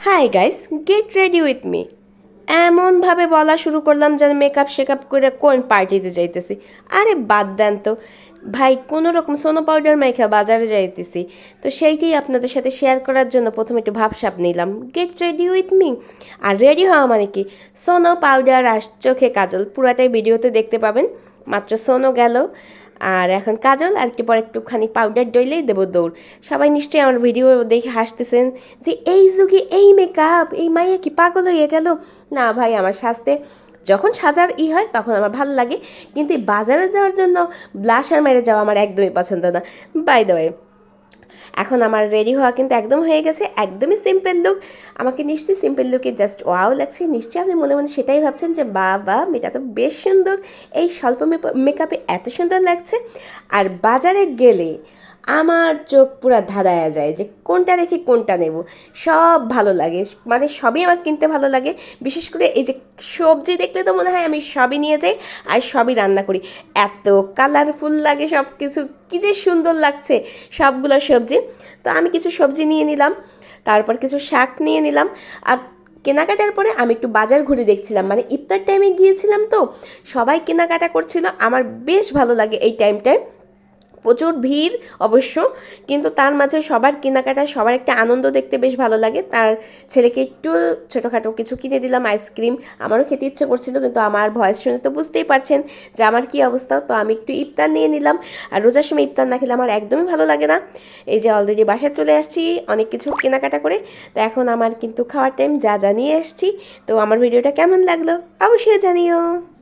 Hi guys, gate ready with me. এমনভাবে বলা শুরু করলাম যেন মেকআপ শেকআপ করে কোন পার্টিতে যাইতেছি। আরে বাদ দেন তো ভাই, কোনো রকম সোনো পাউডার মেখে বাজারে যাইতেছি। তো সেইটাই আপনাদের সাথে শেয়ার করার জন্য প্রথমে একটু ভাবসাব নিলাম, গেট রেডি উইথ মি। আর রেডি হওয়া মানে কি, সোনো পাউডার আর চোখে কাজল পুরাটাই ভিডিওতে দেখতে পাবেন। মাত্র সোনো গেল, আর এখন কাজল আর একটু পর একটুখানি পাউডার ডইলেই দেবো দৌড়। সবাই নিশ্চয়ই আমার ভিডিও দেখে হাসতেছেন যে এই যুগে এই মেকআপ, এই মাইয়া কি পাগল হয়ে গেল। না ভাই, আমার সাজতে যখন সাজার হয় তখন আমার ভালো লাগে, কিন্তু এই বাজারে যাওয়ার জন্য ব্লাশার মেরে যাওয়া আমার একদমই পছন্দ না। বাই দ্য ওয়ে, এখন আমার রেডি হওয়া কিন্তু একদম হয়ে গেছে, একদমই সিম্পল লুক। আমাকে নিশ্চয়ই সিম্পল লুকে জাস্ট ওয়াও লাগছে। নিশ্চয়ই আপনি মনে মনে সেটাই ভাবছেন যে বা মেয়েটা তো বেশ সুন্দর, এই স্বল্প মেকআপে এত সুন্দর লাগছে। আর বাজারে গেলে আমার চোখ পুরো ধাঁধায়া যায় যে কোনটা রেখে কোনটা নেব। সব ভালো লাগে, মানে সবই আমার কিনতে ভালো লাগে। বিশেষ করে এই যে সবজি দেখলে তো মনে হয় আমি সবই নিয়ে যাই আর সবই রান্না করি। এত কালারফুল লাগে সব কিছু, কী যে সুন্দর লাগছে সবগুলো সবজি। তো আমি কিছু সবজি নিয়ে নিলাম, তারপর কিছু শাক নিয়ে নিলাম। আর কেনাকাটার পরে আমি একটু বাজার ঘুরে দেখছিলাম, মানে ইফতার টাইমে গিয়েছিলাম তো সবাই কেনাকাটা করছিল। আমার বেশ ভালো লাগে এই টাইমটায়, প্রচুর ভিড় অবশ্য, কিন্তু তার মাঝে সবার কেনাকাটা, সবার একটা আনন্দ দেখতে বেশ ভালো লাগে। তার ছেলেকে একটু ছোটোখাটো কিছু কিনে দিলাম, আইসক্রিম। আমারও খেতে ইচ্ছে করছিল, কিন্তু আমার ভয়েস শুনে তো বুঝতেই পারছেন যে আমার কী অবস্থা। তো আমি একটু ইফতার নিয়ে নিলাম, আর রোজার সময় ইফতার না খেলে আমার একদমই ভালো লাগে না। এই যে অলরেডি বাসায় চলে আসছি অনেক কিছু কেনাকাটা করে। তো এখন আমার কিন্তু খাওয়ার টাইম, যা যা নিয়ে এসছি। তো আমার ভিডিওটা কেমন লাগলো অবশ্যই জানিও।